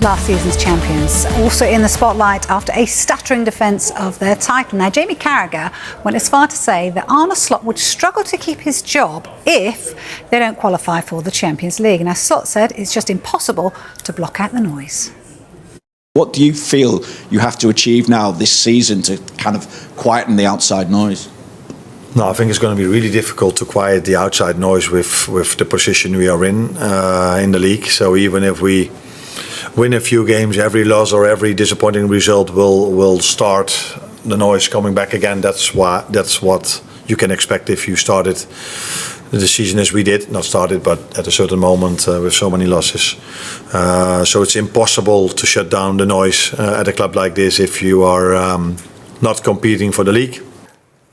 last season's champions, also in the spotlight after a stuttering defence of their title. Now, Jamie Carragher went as far to say that Arne Slot would struggle to keep his job if they don't qualify for the Champions League. And as Slot said, it's just impossible to block out the noise. What do you feel you have to achieve now this season to kind of quieten the outside noise? No, I think it's going to be really difficult to quiet the outside noise with the position we are in the league. So even if we win a few games, every loss or every disappointing result will start the noise coming back again. That's what you can expect if you started the season as we did. Not started, but at a certain moment with so many losses. So it's impossible to shut down the noise at a club like this if you are not competing for the league.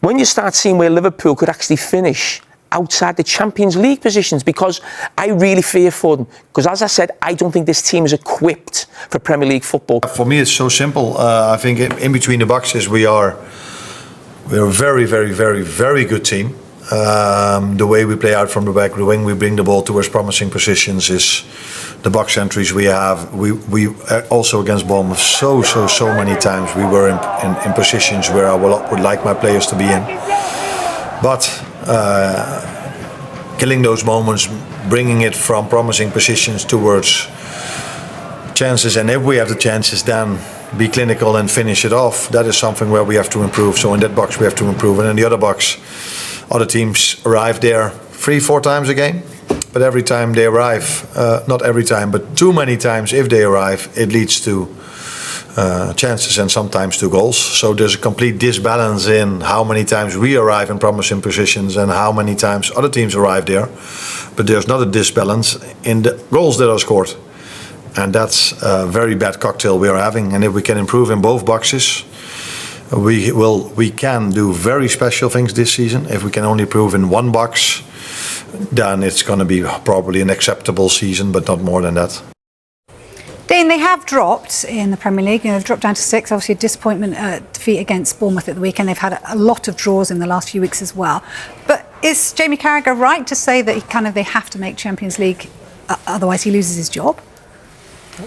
When you start seeing where Liverpool could actually finish outside the Champions League positions, because I really fear for them. Because as I said, I don't think this team is equipped for Premier League football. For me, it's so simple. I think in between the boxes, we're a very, very, very, very good team. The way we play out from the back, the way we bring the ball towards promising positions is the box entries we have. We also against Bournemouth so many times we were in positions where I would like my players to be in. But killing those moments, bringing it from promising positions towards chances, and if we have the chances, then be clinical and finish it off. That is something where we have to improve. So in that box we have to improve, and in the other box, other teams arrive there 3-4 times a game. But every time they arrive, not every time, but too many times if they arrive, it leads to chances and sometimes to goals. So there's a complete disbalance in how many times we arrive in promising positions and how many times other teams arrive there. But there's not a disbalance in the goals that are scored. And that's a very bad cocktail we are having. And if we can improve in both boxes, we can do very special things this season. If we can only improve in one box, then it's going to be probably an acceptable season, but not more than that. Dean, they have dropped in the Premier League. They've dropped down to 6. Obviously, a disappointment defeat against Bournemouth at the weekend. They've had a lot of draws in the last few weeks as well. But is Jamie Carragher right to say that they have to make Champions League, otherwise he loses his job?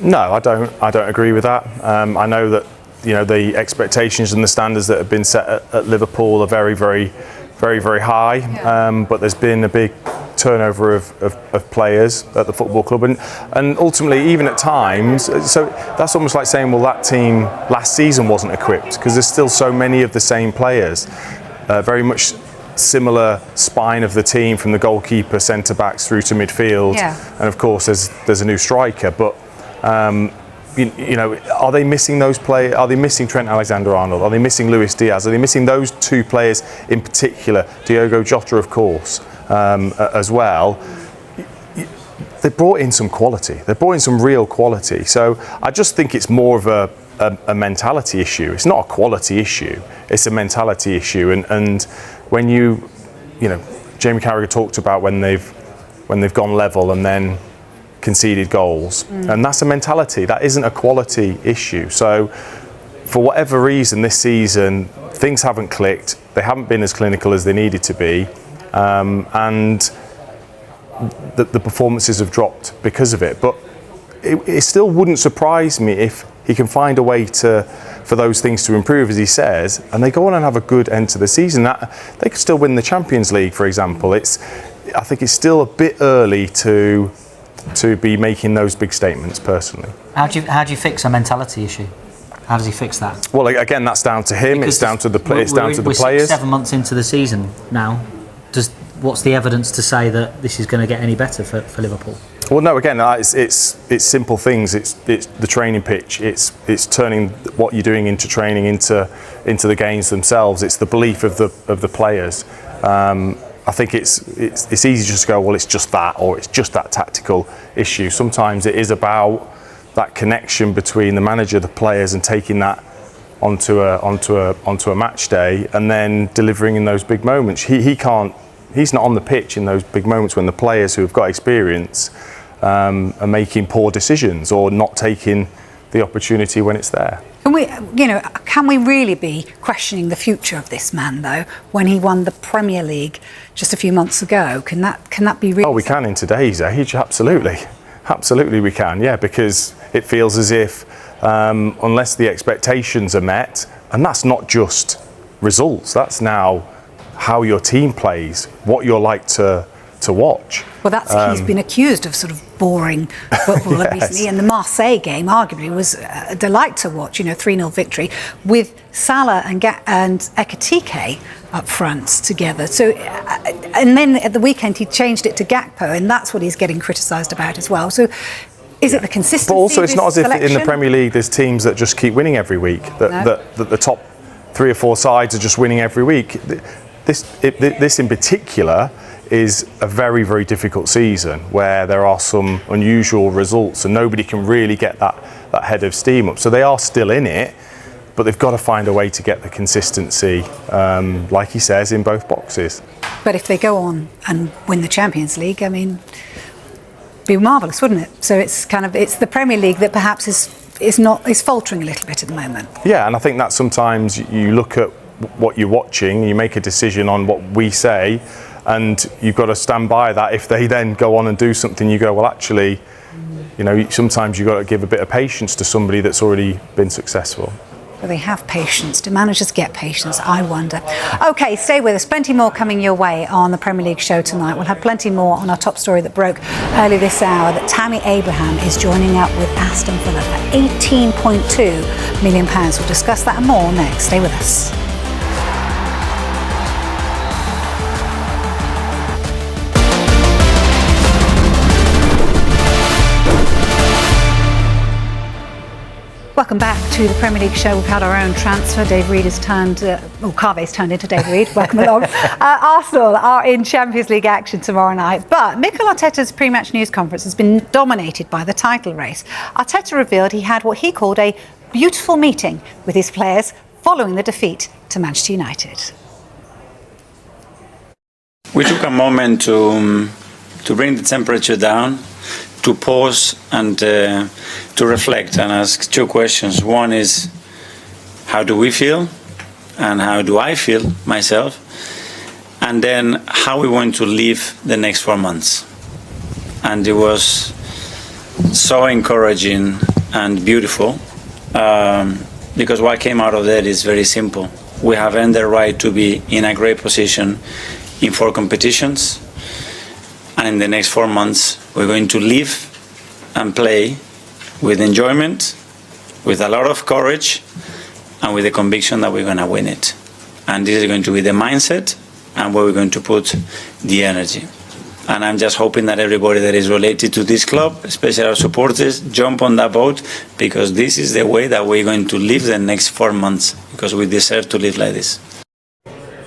No, I don't agree with that. I know that the expectations and the standards that have been set at Liverpool are very, very, very, very high. Yeah. But there's been a big turnover of players at the football club, and ultimately, even at times, so that's almost like saying, well, that team last season wasn't equipped, because there's still so many of the same players, very much similar spine of the team from the goalkeeper, centre backs through to midfield, and of course there's a new striker, but. Are they missing those players? Are they missing Trent Alexander-Arnold? Are they missing Luis Diaz? Are they missing those two players in particular? Diogo Jota, of course, as well. They brought in some quality. They brought in some real quality. So I just think it's more of a mentality issue. It's not a quality issue. It's a mentality issue. And when Jamie Carragher talked about when they've gone level and then conceded goals, and that's a mentality. That isn't a quality issue. So for whatever reason this season things haven't clicked, they haven't been as clinical as they needed to be, and the performances have dropped because of it. But it still wouldn't surprise me if he can find a way for those things to improve, as he says, and they go on and have a good end to the season. That they could still win the Champions League, for example. I think it's still a bit early to be making those big statements, personally. How do you fix a mentality issue? How does he fix that? Well, again, that's down to him. It's down to the players. We're 7 months into the season now. What's the evidence to say that this is going to get any better for Liverpool? Well, no. Again, it's simple things. It's the training pitch. It's turning what you're doing into training into the games themselves. It's the belief of the players. I think it's easy just to go, well, it's just that, or it's just that tactical issue. Sometimes it is about that connection between the manager, the players, and taking that onto a match day, and then delivering in those big moments. He's not on the pitch in those big moments when the players who have got experience are making poor decisions or not taking the opportunity when it's there. Can we really be questioning the future of this man, though, when he won the Premier League just a few months ago? Can that be really? Oh, we can in today's age, absolutely. Absolutely we can, yeah, because it feels as if unless the expectations are met, and that's not just results, that's now how your team plays, what you're like to watch. Well, he's been accused of sort of boring football Yes. recently, and the Marseille game arguably was a delight to watch, 3-0 victory with Salah and Ekitike up front together. So, and then at the weekend he changed it to Gakpo, and that's what he's getting criticised about as well. So is it the consistency? But also, it's of not as his if in the selection? Premier League there's teams that just keep winning every week, that the top 3 or 4 sides are just winning every week. This in particular is a very, very difficult season where there are some unusual results and nobody can really get that head of steam up. So they are still in it, but they've got to find a way to get the consistency, like he says, in both boxes. But if they go on and win the Champions League, I mean, be marvellous, wouldn't it? So it's the Premier League that perhaps is faltering a little bit at the moment. Yeah, and I think that sometimes you look at what you're watching, you make a decision on what we say, and you've got to stand by that. If they then go on and do something, you go, well, actually, sometimes you've got to give a bit of patience to somebody that's already been successful. Do they have patience? Do managers get patience? I wonder. OK, stay with us. Plenty more coming your way on the Premier League show tonight. We'll have plenty more on our top story that broke early this hour, that Tammy Abraham is joining up with Aston Villa for £18.2 million. We'll discuss that and more next. Stay with us. Welcome back to the Premier League show. We've had our own transfer. Dave Reed has Carve's turned into Dave Reed. Welcome along. Arsenal are in Champions League action tomorrow night. But Mikel Arteta's pre-match news conference has been dominated by the title race. Arteta revealed he had what he called a beautiful meeting with his players following the defeat to Manchester United. We took a moment to bring the temperature down, to pause and to reflect and ask 2 questions. One is, how do we feel? And how do I feel myself? And then how we want to live the next 4 months. And it was so encouraging and beautiful, because what came out of that is very simple. We have earned the right to be in a great position in 4 competitions. And in the next 4 months, we're going to live and play with enjoyment, with a lot of courage, and with the conviction that we're going to win it. And this is going to be the mindset and where we're going to put the energy. And I'm just hoping that everybody that is related to this club, especially our supporters, jump on that boat, because this is the way that we're going to live the next 4 months, because we deserve to live like this.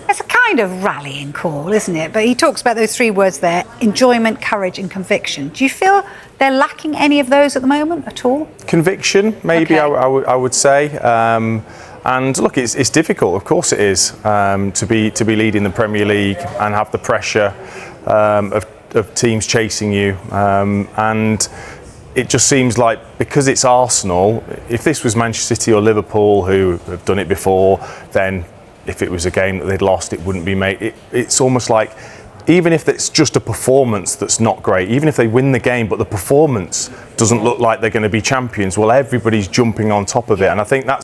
It's a kind of rallying call, isn't it? But he talks about those 3 words there: enjoyment, courage and conviction. Do you feel they're lacking any of those at the moment at all? Conviction, maybe. Okay. I would say. And look, it's difficult, of course it is, to be leading the Premier League and have the pressure of teams chasing you. And it just seems like, because it's Arsenal, if this was Manchester City or Liverpool who have done it before, then if it was a game that they'd lost, it wouldn't be made. It's almost like, even if it's just a performance that's not great, even if they win the game but the performance doesn't look like they're going to be champions, well, everybody's jumping on top of it. And I think that's